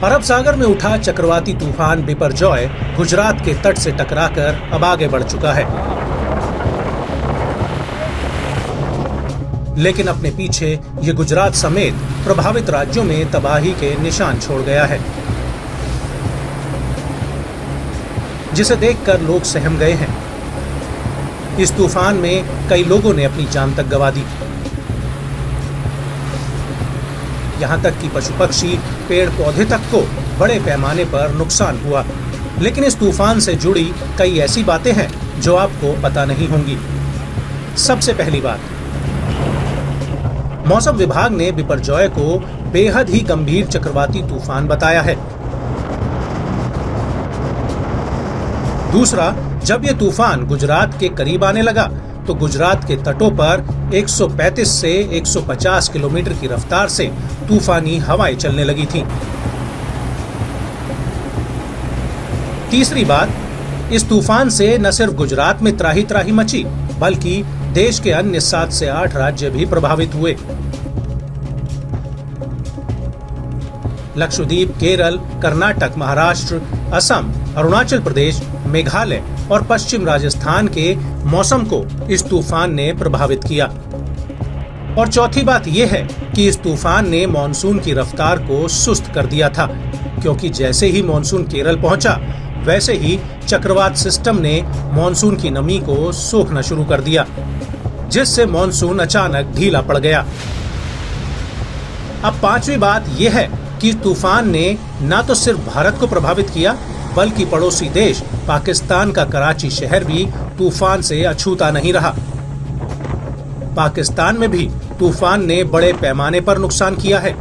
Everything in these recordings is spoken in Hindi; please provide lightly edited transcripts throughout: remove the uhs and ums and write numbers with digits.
अरब सागर में उठा चक्रवाती तूफान बिपरजॉय गुजरात के तट से टकराकर अब आगे बढ़ चुका है, लेकिन अपने पीछे ये गुजरात समेत प्रभावित राज्यों में तबाही के निशान छोड़ गया है, जिसे देखकर लोग सहम गए हैं। इस तूफान में कई लोगों ने अपनी जान तक गंवा दी। यहां तक कि पशु पक्षी, पेड़ पौधे तक को बड़े पैमाने पर नुकसान हुआ। लेकिन इस तूफान से जुड़ी कई ऐसी बातें हैं जो आपको पता नहीं होंगी। सबसे पहली बात, मौसम विभाग ने बिपरजॉय को बेहद ही गंभीर चक्रवाती तूफान बताया है। दूसरा, जब यह तूफान गुजरात के करीब आने लगा तो गुजरात के तटों पर 135 से 150 किलोमीटर की रफ्तार से तूफानी हवाएं चलने लगी थीं। तीसरी बात, इस तूफान से न सिर्फ गुजरात में त्राही त्राही मची, बल्कि देश के अन्य 7 से 8 राज्य भी प्रभावित हुए। लक्षद्वीप, केरल, कर्नाटक, महाराष्ट्र, असम, अरुणाचल प्रदेश, मेघालय और पश्चिम राजस्थान के मौसम को इस तूफान ने प्रभावित किया। और चौथी बात यह है कि इस तूफान ने मॉनसून की रफ्तार को सुस्त कर दिया था, क्योंकि जैसे ही मॉनसून केरल पहुंचा, वैसे ही चक्रवात सिस्टम ने मॉनसून की नमी को सोखना शुरू कर दिया, जिससे मॉनसून अचानक ढीला पड़ गया। अब पांचवी बात यह है कि तूफान ने न तो सिर्फ भारत को प्रभावित किया, बल्कि पड़ोसी देश पाकिस्तान का कराची शहर भी तूफान से अछूता नहीं रहा। पाकिस्तान में भी तूफान ने बड़े पैमाने पर नुकसान किया है।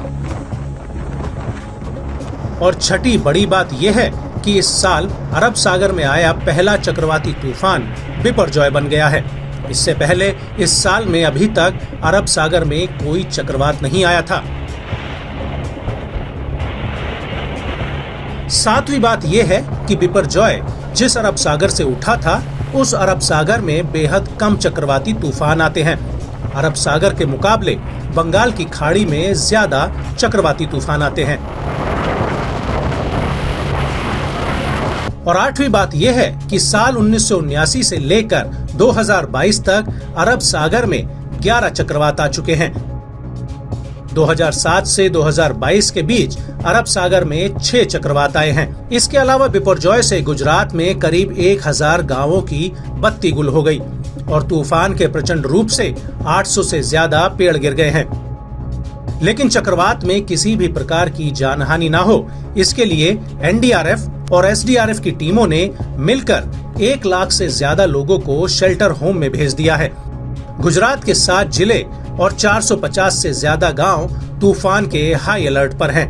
और छठी बड़ी बात यह है कि इस साल अरब सागर में आया पहला चक्रवाती तूफान बिपरजॉय बन गया है। इससे पहले इस साल में अभी तक अरब सागर में कोई चक्रवात नहीं आया था। सातवीं बात यह है कि बिपरजॉय जिस अरब सागर से उठा था, उस अरब सागर में बेहद कम चक्रवाती तूफान आते हैं। अरब सागर के मुकाबले बंगाल की खाड़ी में ज्यादा चक्रवाती तूफान आते हैं। और आठवीं बात यह है कि साल 1979 से लेकर 2022 तक अरब सागर में 11 चक्रवात आ चुके हैं। 2007 से 2022 के बीच अरब सागर में 6 चक्रवात आए हैं। इसके अलावा बिपरजॉय से गुजरात में करीब 1000 गांवों की बत्ती गुल हो गई और तूफान के प्रचंड रूप से 800 से ज्यादा पेड़ गिर गए हैं। लेकिन चक्रवात में किसी भी प्रकार की जानहानि ना हो, इसके लिए एनडीआरएफ और एसडीआरएफ की टीमों ने मिलकर 1 लाख से ज्यादा लोगों को शेल्टर होम में भेज दिया है। गुजरात के 7 जिले और 450 से ज्यादा गांव तूफान के हाई अलर्ट पर हैं।